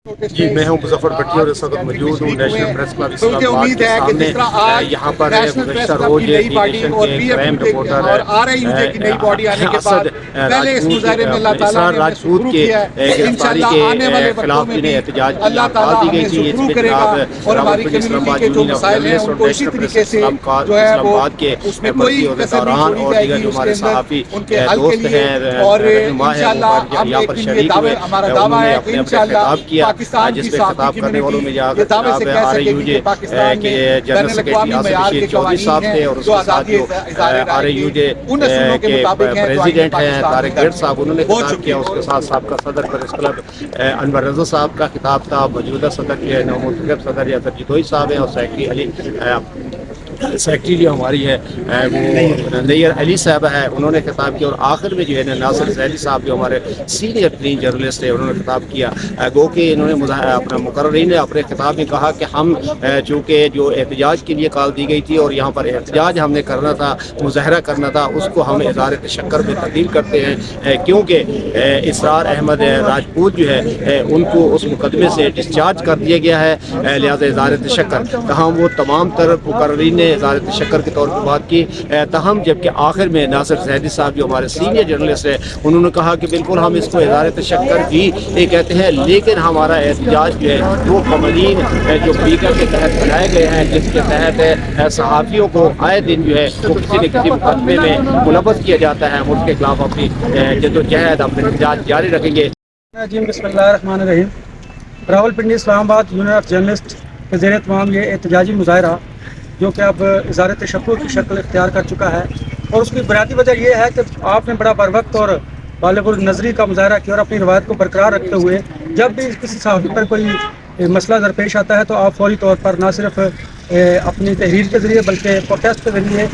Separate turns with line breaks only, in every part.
جی میں ہوں مظفر بٹی اور اس وقت موجود ہوں نیشنل پریس کلب اسلام آباد کے سامنے۔ یہاں پر گزشتہ روز ڈی نیشن کے کرائم رپورٹر اسد راجپوت اسرار راجپوت کے گرفتاری کے خلاف جنہیں احتجاج کی کال دی گئی تھی، اس میں جناب راولپنڈی اسلام آباد یونین آف جرنلسٹ اور نیشنل پریس اسلام آباد کے مرکزی عہدیداران اور دیگر جو ہمارے صحافی دوست ہیں رہنما ہیں وہ یہاں پر شریک ہوئے۔ انہوں نے اپنے خطاب کیا جس میں خطاب کرنے والوں میں جناب RAUJ کے جنرل سیکرٹری آصف بشیر چودھری صاحب تھے، اور اس کے ساتھ جو RAUJ کے پریزیڈنٹ ہیں طارق گرڈ صاحب، انہوں نے خطاب کیا۔ اس کے ساتھ سابقہ صدر پریس کلب انور رضا صاحب کا خطاب تھا، موجودہ صدر کے نومنتخب صدر یاسر جدوئی صاحب ہیں، اور سیکرٹری جو ہماری ہے وہ نیر علی صاحب ہے، انہوں نے خطاب کیا۔ اور آخر میں جو ہے ناصر زیدی صاحب جو ہمارے سینئر ترین جرنلسٹ ہیں، انہوں نے خطاب کیا۔ گو کہ انہوں نے اپنا مقررین نے اپنے خطاب میں کہا کہ ہم چونکہ جو احتجاج کے لیے کال دی گئی تھی اور یہاں پر احتجاج ہم نے کرنا تھا، مظاہرہ کرنا تھا، اس کو ہم اظہار تشکر میں تبدیل کرتے ہیں، کیونکہ اسرار احمد راجپوت جو ہے ان کو اس مقدمے سے ڈسچارج کر دیا گیا ہے، لہٰذا اظہار تشکر۔ تاہم وہ تمام تر مقررین نے اظہار تشکر کے طور پر بات کی، تاہم جبکہ آخر میں ناصر زیدی صاحب جو ہمارے سینئر جرنلسٹ ہیں، انہوں نے کہا کہ بالکل ہم اس کو اظہار تشکر بھی کہتے ہیں، لیکن ہمارا احتجاج جو ہے وہ قوانین جو فریقہ کے تحت بنائے گئے ہیں، جس کے تحت صحافیوں کو آئے دن جو ہے وہ کسی نہ کسی مقدمے میں ملوث کیا جاتا ہے، ہم اس کے خلاف اپنی جدوجہد اپنے احتجاج جاری رکھیں گے۔
جی بسم اللہ الرحمن الرحیم۔ راولپنڈی اسلام آباد یونین آف جرنلسٹ کے زیر اہتمام یہ احتجاجی مظاہرہ جو کہ اب اظہار تشکر کی شکل اختیار کر چکا ہے، اور اس کی بنیادی وجہ یہ ہے کہ آپ نے بڑا بروقت اور بالغ النظری کا مظاہرہ کیا، اور اپنی روایت کو برقرار رکھتے ہوئے جب بھی کسی صحافی پر کوئی مسئلہ درپیش آتا ہے تو آپ فوری طور پر نہ صرف اپنی تحریر کے ذریعے بلکہ پروٹیسٹ کے ذریعے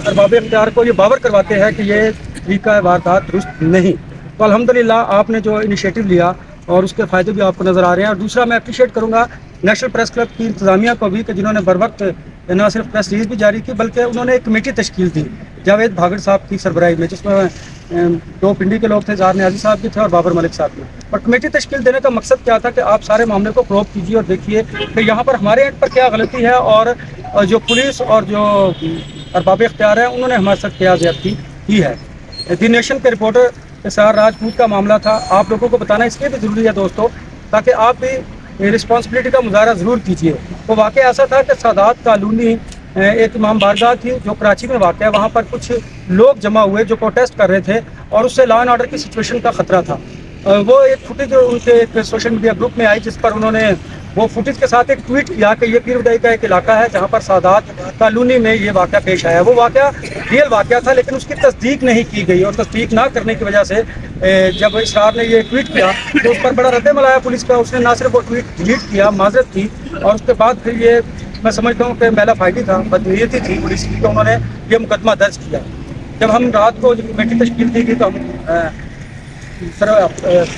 ارباب اختیار کو یہ باور کرواتے ہیں کہ یہ طریقہ واردات درست نہیں۔ تو الحمدللہ آپ نے جو انیشیٹو لیا اور اس کے فائدے بھی آپ کو نظر آ رہے ہیں۔ اور دوسرا میں اپریشیٹ کروں گا نیشنل پریس کلب کی انتظامیہ کو بھی کہ جنہوں نے بروقت نہ صرف پریس ریلیز بھی جاری کی بلکہ انہوں نے ایک کمیٹی تشکیل دی جاوید بھاگڑ صاحب کی سربراہی میں، جس میں 2 پنڈی کے لوگ تھے، زار نیازی صاحب بھی تھے اور بابر ملک صاحب بھی۔ اور کمیٹی تشکیل دینے کا مقصد کیا تھا کہ آپ سارے معاملے کو پروب کیجیے اور دیکھیے کہ یہاں پر ہمارے اینڈ پر کیا غلطی ہے، اور جو پولیس اور جو ارباب اختیار ہیں انہوں نے ہمارے ساتھ کیا زیادتی کی ہے۔ دی نیشن کے رپورٹر اسرار راجپوت کا معاملہ تھا، آپ لوگوں کو بتانا اس لیے بھی ضروری ہے دوستو تاکہ آپ بھی رسپانسبلٹی کا مظاہرہ ضرور کیجیے۔ وہ واقعہ ایسا تھا کہ سادات کالونی ایک امام بارگاہ تھی جو کراچی میں واقع ہے، وہاں پر کچھ لوگ جمع ہوئے جو پروٹیسٹ کر رہے تھے اور اس سے لا اینڈ آرڈر کی سچویشن کا خطرہ تھا۔ وہ ایک فوٹیج ان کے ایک سوشل میڈیا گروپ میں آئی جس پر انہوں نے وہ فوٹیج کے ساتھ ایک ٹویٹ کیا کہ یہ پیر بدائی کا ایک علاقہ ہے جہاں پر سادات کالونی میں یہ واقعہ پیش آیا۔ وہ واقعہ ریئل واقعہ تھا لیکن اس کی تصدیق نہیں کی گئی، اور تصدیق نہ کرنے کی وجہ سے جب اسرار نے یہ ٹویٹ کیا تو اس پر بڑا رد عمل آیا پولیس کا۔ اس نے نہ صرف وہ ٹویٹ ڈیلیٹ کیا، معذرت کی، اور اس کے بعد پھر یہ میں سمجھتا ہوں کہ میلا فائدی تھا، بدنیتی تھی پولیس کی کہ انہوں نے یہ مقدمہ درج کیا۔ جب ہم رات کو کمیٹی تشکیل دی گئی تو ہم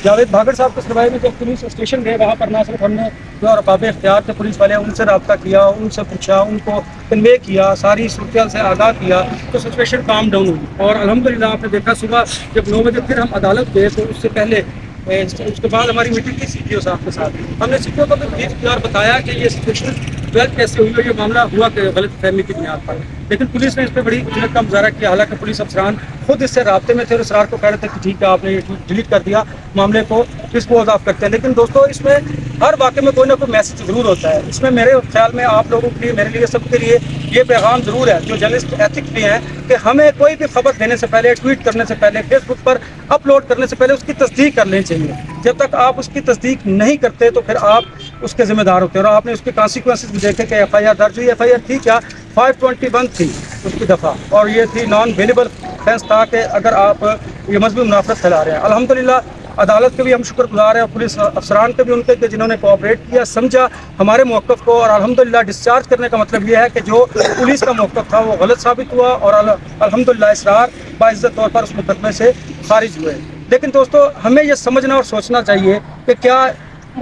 جاوید بھاگڑ صاحب کے سربراہی میں جب پولیس اسٹیشن گئے، وہاں پر نہ صرف ہم نے جو ارباب اختیار تھے پولیس والے ان سے رابطہ کیا، ان سے پوچھا، ان کو کنوے کیا، ساری صورتحال سے آگاہ کیا تو سچویشن کام ڈاؤن ہوئی۔ اور الحمدللہ آپ نے دیکھا صبح جب 9 بجے پھر ہم عدالت گئے تو اس سے پہلے اس کے بعد ہماری میٹنگ کی CPO صاحب کے ساتھ، ہم نے CPO کو بھی بریف کیا اور بتایا کہ یہ سچویشن ڈیولپ کیسے ہوئی اور یہ معاملہ ہوا کہ غلط فہمی کی بنیاد پر، لیکن پولیس نے اس پہ بڑی جرات کا مظاہرہ کیا، حالانکہ پولیس افسران خود اس سے رابطے میں تھے اور اسرار کو کہہ رہے تھے کہ ٹھیک ہے آپ نے یہ ڈیلیٹ کر دیا، معاملے کو ڈسپوز آف کرتے ہیں۔ لیکن دوستو اس میں ہر واقعے میں کوئی نہ کوئی میسج ضرور ہوتا ہے۔ اس میں میرے خیال میں آپ لوگوں کے لیے، میرے لیے، سب کے لیے یہ پیغام ضرور ہے جو جرنلسٹ ایتھکس بھی ہیں کہ ہمیں کوئی بھی خبر دینے سے پہلے، ٹویٹ کرنے سے پہلے، فیس بک پر اپلوڈ کرنے سے پہلے اس کی تصدیق کر لینی چاہیے۔ جب تک آپ اس کی تصدیق نہیں کرتے تو پھر آپ اس کے ذمہ دار ہوتے ہیں، اور آپ نے اس کے کانسیکوینسز بھی دیکھے کہ FIR درج ہوئی۔ FIR تھی کیا؟ 521 تھی اس کی دفعہ، اور یہ تھی نان ویلیبل فینس تھا کہ اگر آپ یہ مذہبی منافرت پھیلا رہے ہیں۔ الحمدللہ عدالت کے بھی ہم شکر گزار ہیں اور پولیس افسران کے بھی ان کے کہ جنہوں نے کوآپریٹ کیا، سمجھا ہمارے موقف کو، اور الحمدللہ ڈسچارج کرنے کا مطلب یہ ہے کہ جو پولیس کا موقف تھا وہ غلط ثابت ہوا، اور الحمدللہ اسرار باعزت طور پر اس مقدمے سے خارج ہوئے۔ لیکن دوستو ہمیں یہ سمجھنا اور سوچنا چاہیے کہ کیا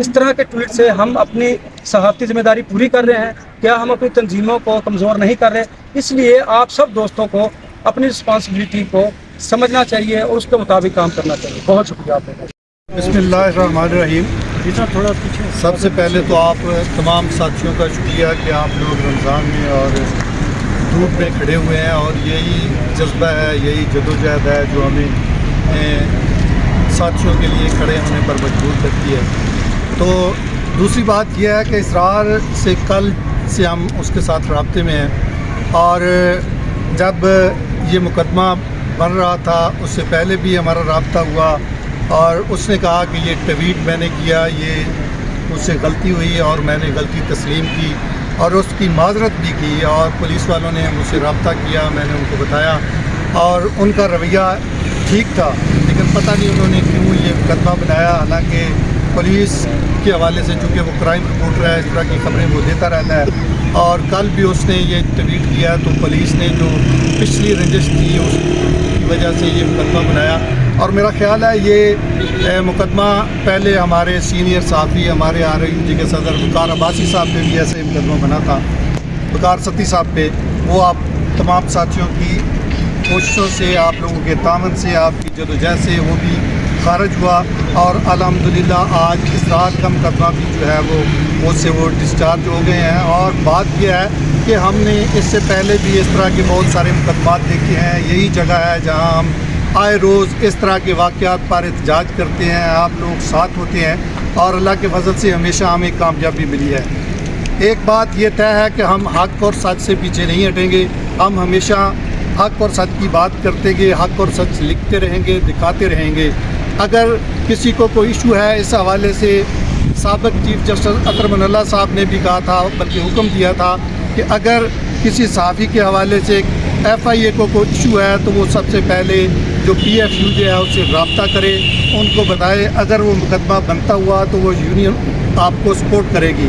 اس طرح کے ٹویٹ سے ہم اپنی صحافتی ذمہ داری پوری کر رہے ہیں؟ کیا ہم اپنی تنظیموں کو کمزور نہیں کر رہے؟ اس لیے آپ سب دوستوں کو اپنی رسپانسبلٹی کو سمجھنا چاہیے اور اس کے مطابق کام کرنا چاہیے۔ بہت شکریہ آپ کا۔
بسم اللہ الرحمن الرحیم۔
थोड़ा पीछे।
सबसे पहले तो आप तमाम साथियों का शुक्रिया कि आप लोग रमज़ान में और धूप में खड़े हुए हैं, और यही जज्बा है, यही जदोजहद है जो हमें साथियों के लिए खड़े होने पर मजबूर करती है। तो दूसरी बात यह है कि इसरार से कल से हम उसके साथ राब्ते में हैं, और जब ये मुकदमा बन रहा था उससे पहले भी हमारा राब्ता हुआ, और उसने कहा कि ये ट्वीट मैंने किया, ये मुझसे गलती हुई और मैंने गलती तस्लीम की और उसकी माजरत भी की, और पुलिस वालों ने मुझसे रब्ता किया, मैंने उनको बताया और उनका रवैया ठीक था, लेकिन पता नहीं उन्होंने क्यों ये मुकदमा बनाया। हालांकि पुलिस के हवाले से, चूँकि वो क्राइम रिपोर्टर है, इस तरह की खबरें वो देता रहता है, और कल भी उसने ये ट्वीट किया तो पुलिस ने जो पिछली रंजिश थी उसकी वजह से ये मुकदमा बनाया। और मेरा ख्याल है ये मुकदमा पहले हमारे सीनियर साथी, हमारे RIUG के सदर वकार अब्बासी साहब पे भी ऐसे मुकदमा बना था, वकार सती साहब पे। वो आप तमाम साथियों की कोशिशों से, आप लोगों के तामन से, आपकी जदोजहद से वो भी खारिज हुआ, और अल्हम्दुलिल्लाह आज इसरार का मुकदमा भी जो है वो उससे वो डिस्चार्ज हो गए हैं। और बात यह है कि हमने इससे पहले भी इस तरह के बहुत सारे मुकदमात देखे हैं, यही जगह है जहां हम आए रोज़ इस तरह के वाक़यात पर एहतजाज करते हैं, आप लोग साथ होते हैं, और अल्लाह के फजल से हमेशा हमें कामयाबी मिली है। एक बात ये तय है कि हम हक़ और सच से पीछे नहीं हटेंगे, हम हमेशा हक़ और सच की बात करते गए, हक़ और सच लिखते रहेंगे, दिखाते रहेंगे। अगर किसी को कोई इशू है, इस हवाले से साबिक़ चीफ जस्टिस अतर मनल्ला साहब ने भी कहा था, बल्कि हुक्म दिया था कि अगर किसी सहाफ़ी के हवाले से FIA को कोई इशू है तो वो सबसे पहले जो PFUJ है उससे रब्ता करे, उनको बताए, अगर वो मुकदमा बनता हुआ तो वो यूनियन आपको सपोर्ट करेगी।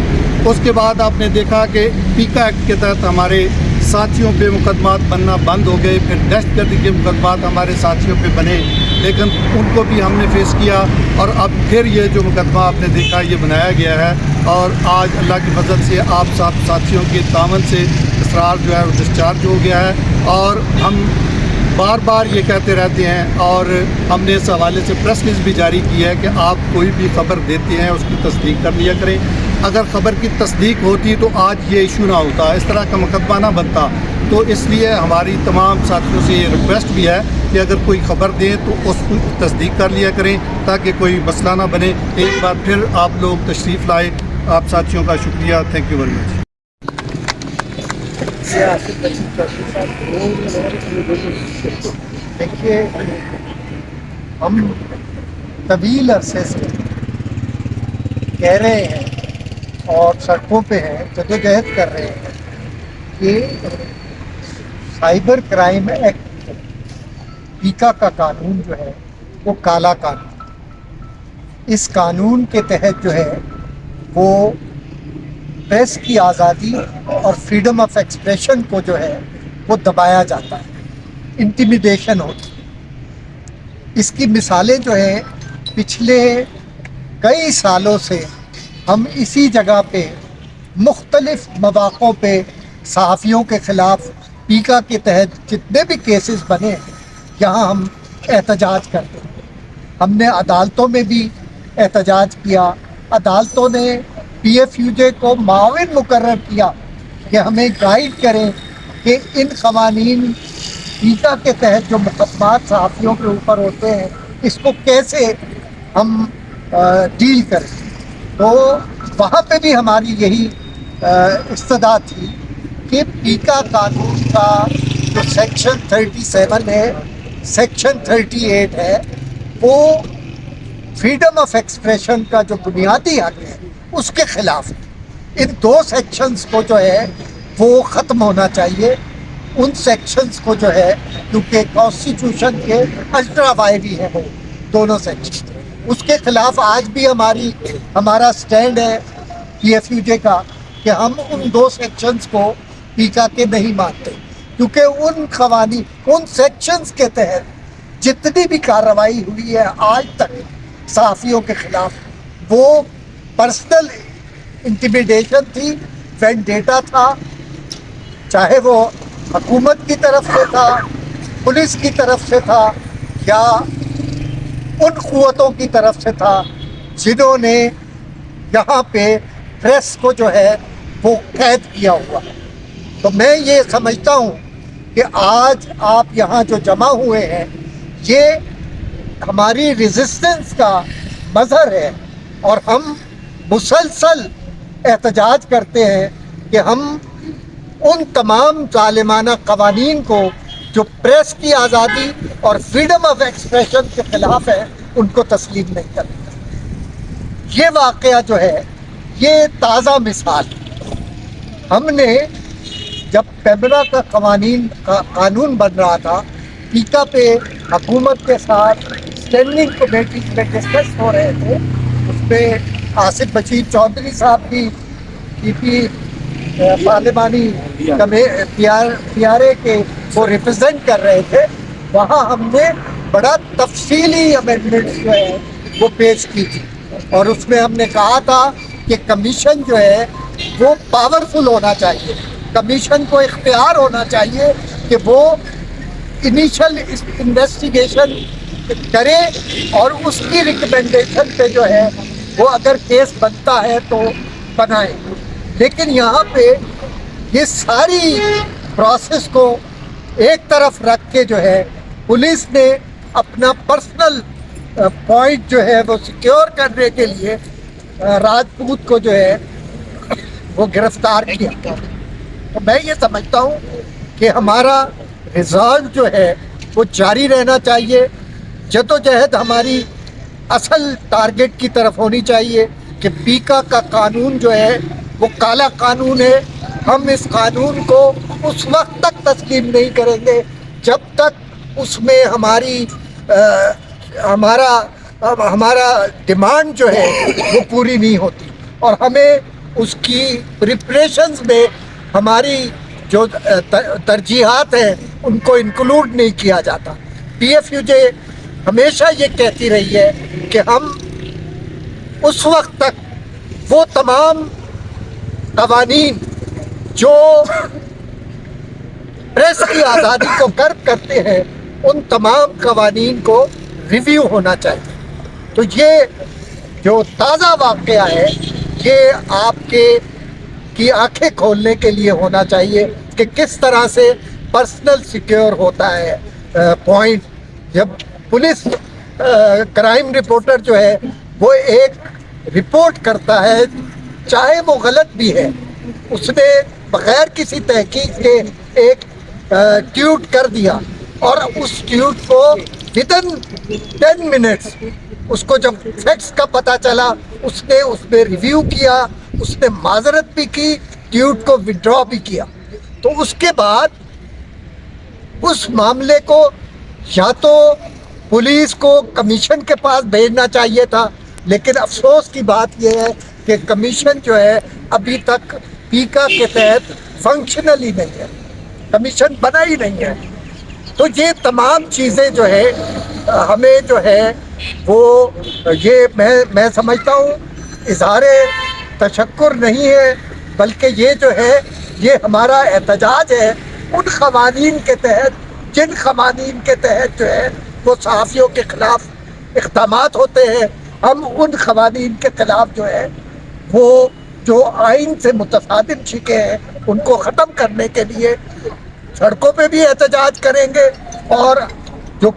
उसके बाद आपने देखा कि पीका एक्ट के तहत हमारे साथियों पे मुकदमात बनना बंद हो गए, फिर दहशतगर्दी के मुकदमात हमारे साथियों पे बने, लेकिन उनको भी हमने फेस किया, और अब फिर ये जो मुकदमा आपने देखा ये बनाया गया है, और आज अल्लाह की फजल से आप सब साथियों के तामन से इसरार जो है वो डिस्चार्ज हो गया है। और हम बार बार ये कहते रहते हैं, और हमने इस हवाले से प्रेस रिलीज भी जारी की है कि आप कोई भी खबर देते हैं उसकी तस्दीक कर लिया करें। अगर ख़बर की तस्दीक होती तो आज ये इशू ना होता, इस तरह का मुकदमा ना बनता। तो इसलिए हमारी तमाम साथियों से ये रिक्वेस्ट भी है कि अगर कोई ख़बर दें तो उसकी तस्दीक कर लिया करें ताकि कोई मसला ना बने। एक बार फिर आप लोग तशरीफ़ लाए, आप साथियों का शुक्रिया। Thank you very much.
देखिए, हम तवील अरसे से कह रहे हैं और सड़कों पे हैं, जदोजहद कर रहे हैं कि साइबर क्राइम एक्ट, पीका का कानून जो है वो काला कानून, इस कानून के तहत जो है वो प्रेस की आज़ादी और फ्रीडम ऑफ एक्सप्रेशन को जो है वो दबाया जाता है, इंटिमिडेशन होती है। इसकी मिसालें जो हैं पिछले कई सालों से हम इसी जगह पे मुख्तलिफ मौक़ों पे सहाफ़ियों के ख़िलाफ़ पीका के तहत जितने भी केसेस बने यहाँ हम एहतजाज करते हैं। हमने अदालतों में भी एहतजाज किया, अदालतों ने PFUJ को माविन मुकर्रर किया कि हमें गाइड करें कि इन क़वानीन पीका के तहत जो मुकदमात सहाफ़ियों के ऊपर होते हैं इसको कैसे हम डील करें। तो वहाँ पे भी हमारी यही इस्तदा थी कि पीका कानून का जो सेक्शन 37 है, सेक्शन 38 है, वो फ्रीडम ऑफ एक्सप्रेशन का जो बुनियादी हक है उसके ख़िलाफ़। इन दो सेक्शंस को जो है वो ख़त्म होना चाहिए। उन सेक्शंस को जो है, क्योंकि कॉन्स्टिट्यूशन के अल्ट्रा वायरी है वो दोनों सेक्शन, उसके ख़िलाफ़ आज भी हमारा स्टैंड है PFUJ का कि हम उन दो सेक्शंस को पीका के नहीं मानते, क्योंकि उन क़वानीन, उन सेक्शंस के तहत जितनी भी कार्रवाई हुई है आज तक सहाफ़ियों के ख़िलाफ़, वो पर्सनल इंटिमिडेशन थी, वेंडेटा था, चाहे वो हुकूमत की तरफ से था, पुलिस की तरफ से था, या उन क़ुव्वतों की तरफ से था जिन्होंने यहाँ पे प्रेस को जो है वो कैद किया हुआ है। तो मैं ये समझता हूँ कि आज आप यहाँ जो जमा हुए हैं ये हमारी रेजिस्टेंस का मज़हर है और हम मुसलसल एहतजाज करते हैं कि हम उन तमाम ज़ालिमाना क़वानीन को जो प्रेस की आज़ादी और फ्रीडम ऑफ एक्सप्रेशन के ख़िलाफ़ है उनको तस्लीम नहीं करते। ये वाक़या जो है ये ताज़ा मिसाल है। हमने जब पेमरा का कानून बन रहा था, पीका पे हुकूमत के साथ स्टैंडिंग कमेटी में डिस्कस हो रहे थे, उसमें आसिफ बशीर चौधरी साहब की पीपी पार्लिमानी PRA के वो रिप्रेजेंट कर रहे थे। वहाँ हमने बड़ा तफसीली अमेंडमेंट्स जो है वो पेश की थी और उसमें हमने कहा था कि कमीशन जो है वो पावरफुल होना चाहिए, कमीशन को इख्तियार होना चाहिए कि वो इनिशियल इन्वेस्टिगेशन करे और उसकी रिकमेंडेशन पे जो है वो अगर केस बनता है तो बनाए। लेकिन यहाँ पे ये सारी प्रोसेस को एक तरफ रख के जो है पुलिस ने अपना पर्सनल पॉइंट जो है वो सिक्योर करने के लिए राजपूत को जो है वो गिरफ्तार किया। तो मैं ये समझता हूँ कि हमारा रिजॉल्व जो है वो जारी रहना चाहिए। जदोजहद हमारी असल टारगेट की तरफ होनी चाहिए कि पीका का कानून जो है वो काला कानून है। हम इस कानून को उस वक्त तक तस्लीम नहीं करेंगे जब तक उसमें हमारा डिमांड जो है वो पूरी नहीं होती और हमें उसकी प्रिपरेशंस में हमारी जो तरजीहात हैं उनको इंक्लूड नहीं किया जाता। PFUJ हमेशा ये कहती रही है कि हम उस वक्त तक वो तमाम कवानीन जो प्रेस की आज़ादी को कर्ब करते हैं उन तमाम कवानीन को रिव्यू होना चाहिए। तो ये जो ताज़ा वाक़या है ये आपके की आंखें खोलने के लिए होना चाहिए कि किस तरह से पर्सनल सिक्योर होता है पॉइंट। जब पुलिस क्राइम रिपोर्टर जो है वो एक रिपोर्ट करता है, चाहे वो गलत भी है, उसने बगैर किसी तहकीक के एक ट्वीट कर दिया और उस ट्वीट को विदिन 10 मिनट्स उसको जब फैक्ट्स का पता चला उसने उसमें रिव्यू किया, उसने माजरत भी की, ट्वीट को विड्रॉ भी किया। तो उसके बाद उस मामले को या तो पुलिस को कमीशन के पास भेजना चाहिए था, लेकिन अफसोस की बात यह है कि कमीशन जो है अभी तक पीका के तहत फंक्शनल ही नहीं है, कमीशन बना ही नहीं है। तो ये तमाम चीज़ें जो है हमें जो है वो ये मैं समझता हूँ इज़हारे तशक्कुर नहीं है, बल्कि ये जो है ये हमारा एहतजाज है उन क़वानीन के तहत जिन क़वानीन के तहत जो है वो सहाफ़ियों के ख़िलाफ़ इक़दामात होते हैं। हम उन क़वानीन के ख़िलाफ़ जो है वो जो आइन से मुतसादिम शिके हैं उनको ख़त्म करने के लिए सड़कों पे भी एहतजाज करेंगे और जो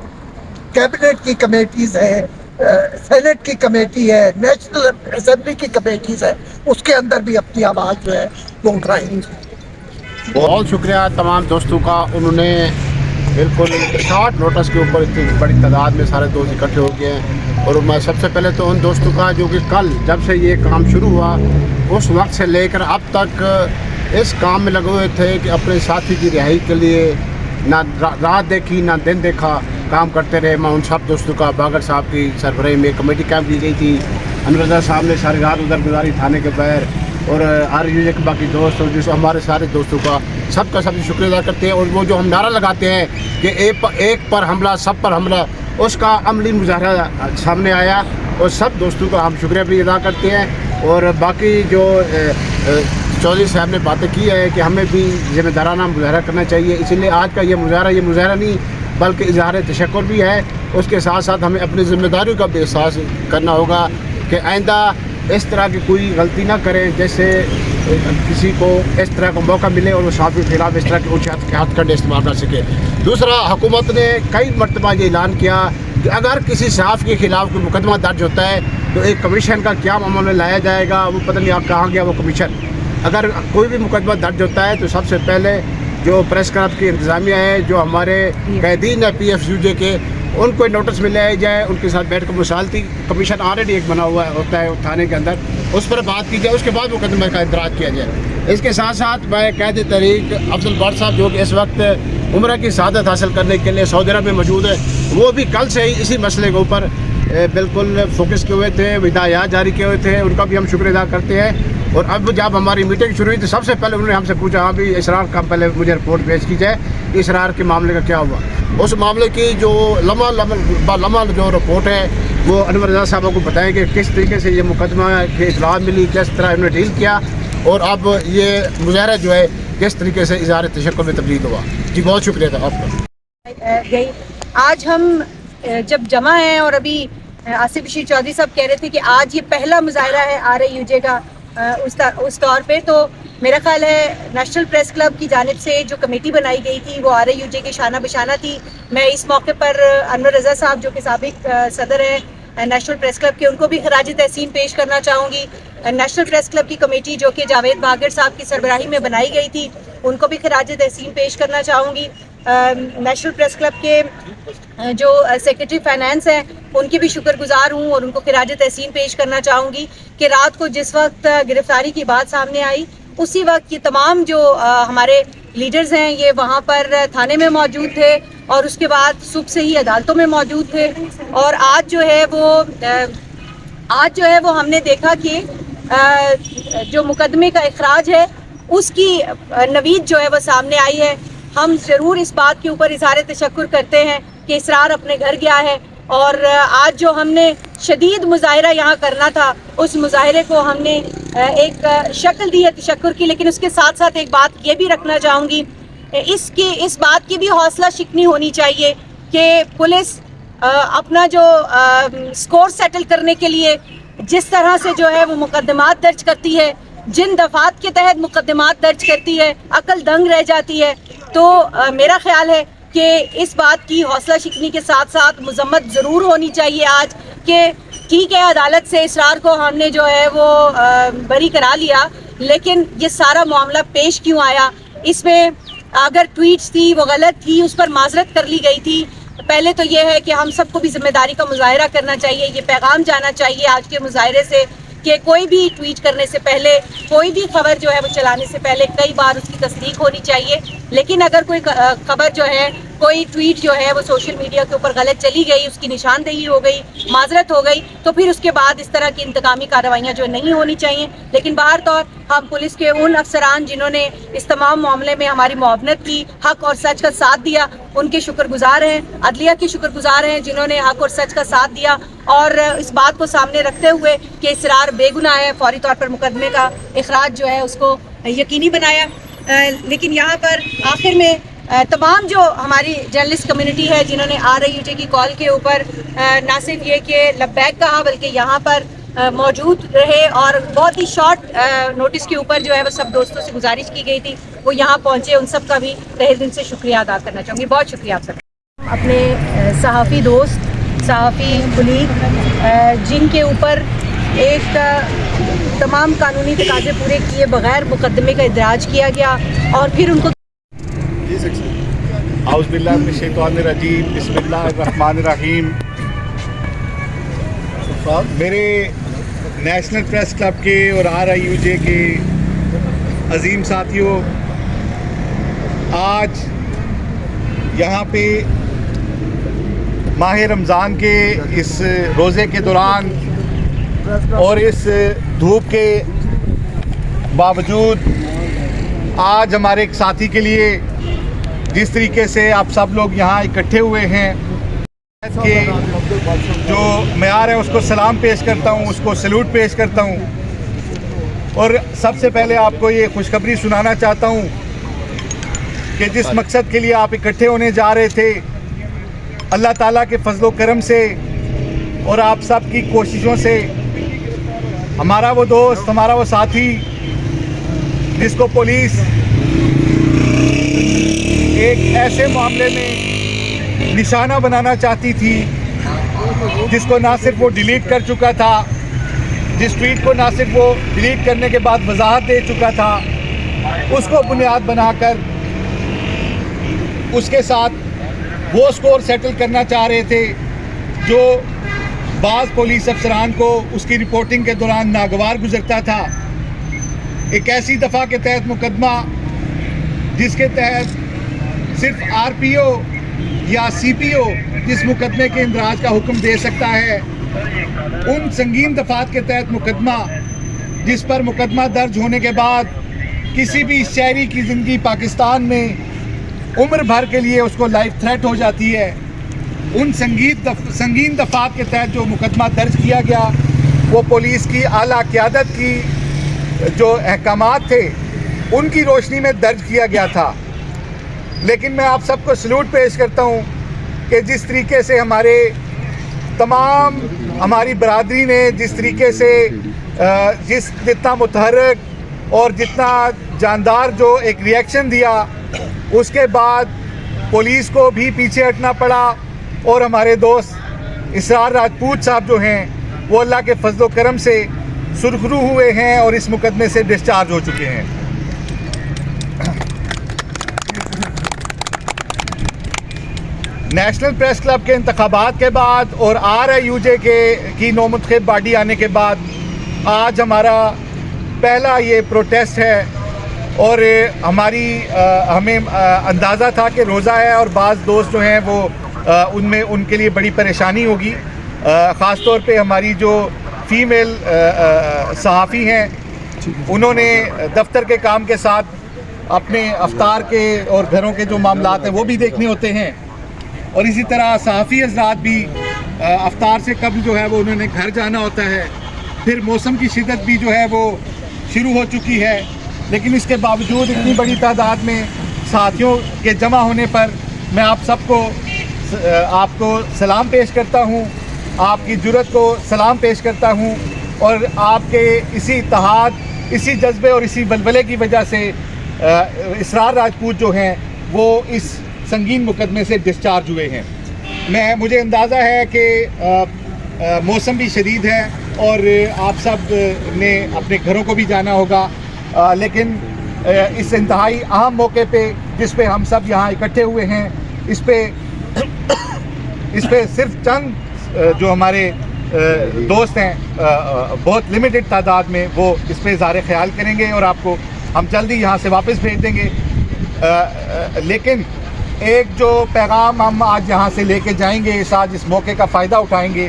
कैबिनेट की कमेटीज़ हैं, सेनेट की कमेटी है, नेशनल असेंबली की कमेटीज़ है, उसके अंदर भी अपनी आवाज़ जो है वो उठाएंगे।
बहुत शुक्रिया तमाम दोस्तों का, उन्होंने बिल्कुल शॉर्ट नोटिस के ऊपर इतनी बड़ी तादाद में सारे दोस्त इकट्ठे हो गए हैं। और मैं सबसे पहले तो उन दोस्तों का जो कि कल जब से ये काम शुरू हुआ उस वक्त से लेकर अब तक इस काम में लगे हुए थे कि अपने साथी की रिहाई के लिए ना रात देखी ना दिन देखा काम करते रहे। मैं उन सब दोस्तों का बागर साहब की सरबराही में कमेटी कैंप की गई थी, अनवर साहब ने सारी रात उधर गुजारी थाने के बाहर, और RUJ के बाकी दोस्त और जिस हमारे सारे दोस्तों का सबका सबसे शुक्रिया अदा करते हैं। और वो जो हम नारा लगाते हैं कि एक पर हमला सब पर हमला, उसका अमली मुजाहरा सामने आया और सब दोस्तों का हम शुक्रिया भी अदा करते हैं। और बाकी जो चौधरी साहब ने बातें की है कि हमें भी ज़िम्मेदाराना मुजाहरा करना चाहिए, इसीलिए आज का ये मुजाहरा नहीं बल्कि इज़हार तशक्कुर भी है। उसके साथ साथ हमें अपनी ज़िम्मेदारियों का भी एहसास करना होगा कि आइंदा اس طرح کی کوئی غلطی نہ کریں جیسے کسی کو اس طرح کا موقع ملے اور وہ صحافی کے خلاف اس طرح کے اونچے ہتھ کنڈے استعمال کر سکے. دوسرا، حکومت نے کئی مرتبہ یہ اعلان کیا کہ اگر کسی صحافی کے خلاف کوئی مقدمہ درج ہوتا ہے تو ایک کمیشن کا قیام عمل میں لایا جائے گا. وہ پتہ نہیں آپ کہاں گیا وہ کمیشن. اگر کوئی بھی مقدمہ درج ہوتا ہے تو سب سے پہلے جو پریس کلب کی انتظامیہ ہے، جو ہمارے قیدین ہیں PFUJ کے، ان کو نوٹس میں لے جائے، ان کے ساتھ بیٹھ کر مصالحتی کمیشن آلریڈی ایک بنا ہوا ہوتا ہے تھانے کے اندر، اس پر بات کی جائے، اس کے بعد مقدمے کا اندراج کیا جائے. اس کے ساتھ ساتھ میں قائد تحریک افضل بٹ صاحب جو کہ اس وقت عمرہ کی سعادت حاصل کرنے کے لیے سعودی عرب میں موجود ہے، وہ بھی کل سے ہی اسی مسئلے کے اوپر بالکل فوکس کیے ہوئے تھے، ہدایات جاری کیے ہوئے تھے. ان کا بھی ہم شکر ادا کرتے ہیں. اور اب جب ہماری میٹنگ شروع ہوئی تو سب سے پہلے انہوں نے ہم سے پوچھا ہاں بھی اسرار کا پہلے مجھے رپورٹ پیش کی جائے کہ اسرار کے معاملے کا کیا ہوا. اس معاملے کی جو لمحہ جو رپورٹ ہے وہ انور رضا صاحب کو بتائیں کہ کس طریقے سے یہ مقدمہ کی اطلاع ملی، کس طرح انہوں نے ڈیل کیا، اور اب یہ مظاہرہ جو ہے کس طریقے سے اظہار تشکر میں تبدیل ہوا. جی بہت شکریہ تھا آپ کا.
آج ہم جب جمع ہیں اور ابھی آصف بشیر چودھری صاحب کہہ رہے تھے کہ آج یہ پہلا مظاہرہ ہے RAUJ کا اس طور پہ، تو میرا خیال ہے نیشنل پریس کلب کی جانب سے جو کمیٹی بنائی گئی تھی وہ RAUJ کے شانہ بشانہ تھی. میں اس موقع پر انور رضا صاحب جو کہ سابق صدر ہیں نیشنل پریس کلب کے، ان کو بھی خراج تحسین پیش کرنا چاہوں گی. نیشنل پریس کلب کی کمیٹی جو کہ جاوید باگر صاحب کی سربراہی میں بنائی گئی تھی، ان کو بھی خراج تحسین پیش کرنا چاہوں گی. نیشنل پریس کلب کے جو سیکرٹری فائنانس ہیں ان کی بھی شکر گزار ہوں اور ان کو خراج تحسین پیش کرنا چاہوں گی کہ رات کو جس وقت گرفتاری کی بات سامنے آئی اسی وقت یہ تمام جو ہمارے لیڈرز ہیں یہ وہاں پر تھانے میں موجود تھے اور اس کے بعد صبح سے ہی عدالتوں میں موجود تھے. اور آج جو ہے وہ ہم نے دیکھا کہ جو مقدمے کا اخراج ہے اس کی نوید جو ہے وہ سامنے آئی ہے. ہم ضرور اس بات کے اوپر اظہار تشکر کرتے ہیں کہ اسرار اپنے گھر گیا ہے، اور آج جو ہم نے شدید مظاہرہ یہاں کرنا تھا اس مظاہرے کو ہم نے ایک شکل دی ہے تشکر کی. لیکن اس کے ساتھ ساتھ ایک بات یہ بھی رکھنا چاہوں گی، اس بات کی بھی حوصلہ شکنی ہونی چاہیے کہ پولیس اپنا جو سکور سیٹل کرنے کے لیے جس طرح سے جو ہے وہ مقدمات درج کرتی ہے، جن دفعات کے تحت مقدمات درج کرتی ہے، عقل دنگ رہ جاتی ہے. تو میرا خیال ہے کہ اس بات کی حوصلہ شکنی کے ساتھ ساتھ مذمت ضرور ہونی چاہیے آج کہ ٹھیک ہے عدالت سے اسرار کو ہم نے جو ہے وہ بری کرا لیا، لیکن یہ سارا معاملہ پیش کیوں آیا؟ اس میں اگر ٹویٹس تھی وہ غلط تھی، اس پر معذرت کر لی گئی تھی. پہلے تو یہ ہے کہ ہم سب کو بھی ذمہ داری کا مظاہرہ کرنا چاہیے. یہ پیغام جانا چاہیے آج کے مظاہرے سے کہ کوئی بھی ٹویٹ کرنے سے پہلے، کوئی بھی خبر جو ہے وہ چلانے سے پہلے کئی بار اس کی تصدیق ہونی چاہیے. لیکن اگر کوئی خبر جو ہے، کوئی ٹویٹ جو ہے وہ سوشل میڈیا کے اوپر غلط چلی گئی، اس کی نشاندہی ہو گئی، معذرت ہو گئی، تو پھر اس کے بعد اس طرح کی انتقامی کارروائیاں جو نہیں ہونی چاہیے. لیکن باہر طور ہم پولیس کے ان افسران جنہوں نے اس تمام معاملے میں ہماری معاونت کی، حق اور سچ کا ساتھ دیا، ان کے شکر گزار ہیں. عدلیہ کے شکر گزار ہیں جنہوں نے حق اور سچ کا ساتھ دیا اور اس بات کو سامنے رکھتے ہوئے کہ اسرار بے گناہ ہے فوری طور پر مقدمے کا اخراج جو ہے اس کو یقینی بنایا. لیکن یہاں پر آخر میں تمام جو ہماری جرنلسٹ کمیونٹی ہے جنہوں نے RAUJ کی کال کے اوپر نہ صرف یہ کہ لبیک کہا بلکہ یہاں پر موجود رہے اور بہت ہی شارٹ نوٹس کے اوپر جو ہے وہ سب دوستوں سے گزارش کی گئی تھی وہ یہاں پہنچے، ان سب کا بھی تہہ دل سے شکریہ ادا کرنا چاہوں گی. بہت شکریہ آپ سب. اپنے صحافی دوست، صحافی کلیگ جن کے اوپر ایک تمام قانونی تقاضے پورے کیے بغیر مقدمے کا اندراج کیا گیا اور پھر ان کو
اعوذ باللہ من الشیطان الرجیم، بسم اللہ الرحمن الرحیم. میرے نیشنل پریس کلب کے اور RAUJ کے عظیم ساتھیوں، آج یہاں پہ ماہ رمضان کے اس روزے کے دوران اور اس دھوپ کے باوجود آج ہمارے ایک ساتھی کے لیے جس طریقے سے آپ سب لوگ یہاں اکٹھے ہوئے ہیں کہ جو معیار ہے اس کو سلام پیش کرتا ہوں، اس کو سلوٹ پیش کرتا ہوں. اور سب سے پہلے آپ کو یہ خوشخبری سنانا چاہتا ہوں کہ جس مقصد کے لیے آپ اکٹھے ہونے جا رہے تھے، اللہ تعالیٰ کے فضل و کرم سے اور آپ سب کی کوششوں سے हमारा वो दोस्त, हमारा वो साथी जिसको पुलिस एक ऐसे मामले में निशाना बनाना चाहती थी, जिसको ना सिर्फ वो डिलीट कर चुका था, जिस ट्वीट को ना सिर्फ वो डिलीट करने के बाद वजाहत दे चुका था, उसको बुनियाद बनाकर उसके साथ वो स्कोर सेटल करना चाह रहे थे जो बाज़ पुलिस अफसरान को उसकी रिपोर्टिंग के दौरान नागवार गुजरता था। एक ऐसी दफ़ा के तहत मुकदमा जिसके तहत सिर्फ आरपीओ या सीपीओ जिस मुकदमे के इंदराज का हुक्म दे सकता है, उन संगीन दफात के तहत मुकदमा जिस पर मुकदमा दर्ज होने के बाद किसी भी शहरी की ज़िंदगी पाकिस्तान में उम्र भर के लिए उसको लाइफ थ्रेट हो जाती है, उन संगीन दफात के तहत जो मुकदमा दर्ज किया गया वो पुलिस की आला क़यादत की जो अहकामात थे उनकी रोशनी में दर्ज किया गया था। लेकिन मैं आप सबको सल्यूट पेश करता हूँ कि जिस तरीके से तमाम हमारी बरादरी ने जिस तरीके से जितना मुतहर्रिक और जितना जानदार जो एक रिएक्शन दिया, उसके बाद पुलिस को भी पीछे हटना पड़ा और हमारे दोस्त इसरार राजपूत साहब जो हैं वो अल्लाह के फजल करम से सुरखरू हुए हैं और इस मुकदमे से डिस्चार्ज हो चुके हैं। नेशनल प्रेस क्लब के इंतखाबात के बाद और RIUJ की नौमुंतखब बॉडी आने के बाद आज हमारा पहला ये प्रोटेस्ट है और हमें अंदाज़ा था कि रोज़ा है और बाज़ दोस्त जो हैं वो उनमें उनके लिए बड़ी परेशानी होगी। ख़ास तौर पे हमारी जो फ़ीमेल सहाफ़ी हैं उन्होंने दफ्तर के काम के साथ अपने अफ्तार के और घरों के जो मामलात हैं वो भी देखने होते हैं और इसी तरह सहाफ़ी हज़रात भी अफ्तार से कब्ल जो है वो उन्होंने घर जाना होता है। फिर मौसम की शिद्दत भी जो है वो शुरू हो चुकी है, लेकिन इसके बावजूद इतनी बड़ी तादाद में साथियों के जमा होने पर मैं आप सबको आपको सलाम पेश करता हूँ, आपकी जुर्रत को सलाम पेश करता हूँ और आपके इसी इत्तेहाद, इसी जज्बे और इसी बलबले की वजह से इसरार राजपूत जो हैं वो इस संगीन मुकदमे से डिस्चार्ज हुए हैं। मुझे अंदाज़ा है कि मौसम भी शदीद है और आप सब ने अपने घरों को भी जाना होगा, लेकिन इस इंतहाई अहम मौके पे जिस पे हम सब यहाँ इकट्ठे हुए हैं इस पे सिर्फ चंद जो हमारे दोस्त हैं बहुत लिमिटेड तादाद में वो इस पे इज़हार ख्याल करेंगे और आपको हम जल्दी यहाँ से वापस भेज देंगे। लेकिन एक जो पैगाम हम आज यहाँ से लेके जाएंगे, आज इस मौके का फ़ायदा उठाएंगे,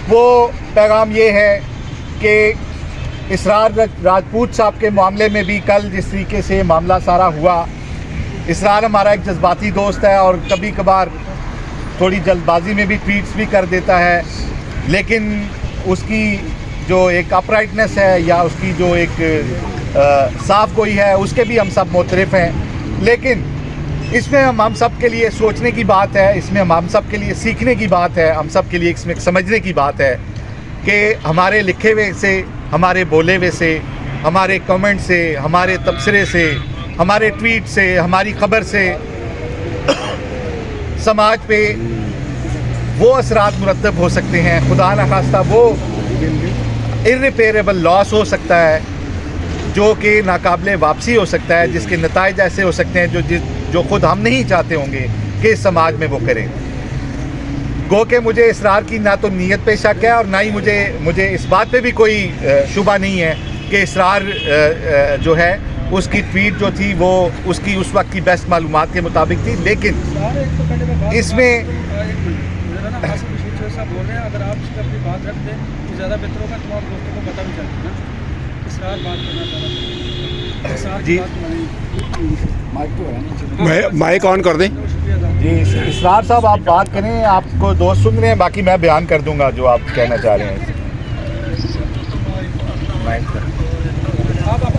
वो पैगाम ये है कि इसरार राजपूत साहब के मामले में भी कल जिस तरीके से मामला सारा हुआ, इसरार हमारा एक जज्बाती दोस्त है और कभी कभार थोड़ी जल्दबाजी में भी ट्वीट्स भी कर देता है, लेकिन उसकी जो एक अपराइटनेस है या उसकी जो एक साफ गोई है उसके भी हम सब मोतरफ हैं। लेकिन इसमें हम सब के लिए सोचने की बात है, इसमें हम सब के लिए सीखने की बात है, हम सब के लिए इसमें समझने की बात है कि हमारे लिखे हुए से, हमारे बोले हुए से, हमारे कमेंट से, हमारे तबसरे से, हमारे ट्वीट से, हमारी ख़बर से समाज पे वो असरात मुरतब हो सकते हैं, खुदा न खास्ता वो इर्रिपेरेबल लॉस हो सकता है जो कि नाकाबिले वापसी हो सकता है, जिसके नताइज ऐसे हो सकते हैं जो खुद हम नहीं चाहते होंगे कि इस समाज में वो करें। गो के मुझे इसरार की ना तो नीयत पे शक है और ना ही मुझे इस बात पे भी कोई शुबा नहीं है कि इसरार जो है उसकी ट्वीट जो थी वो उसकी उस वक्त की बेस्ट मालूमात के मुताबिक थी। लेकिन इसमें
अगर आप इस पर अपनी बात रख दें तो ज़्यादा बेहतर होगा, तमाम दोस्तों को पता भी चलता है ना। इसरार बात करना चाह रहा
जी,
माइक ऑन कर दें।
जी इसरार साहब आप बात करें, आपको दोस्त सुन रहे हैं, बाकी मैं बयान कर दूंगा जो आप कहना चाह रहे हैं।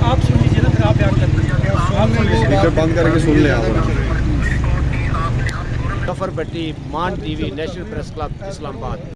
आप सुन लीजिए ना, फिर आप बयान कर दीजिए।
स्पीकर बंद करके सुन ले आप। जफर भट्टी, मान TV, national press club, Islamabad.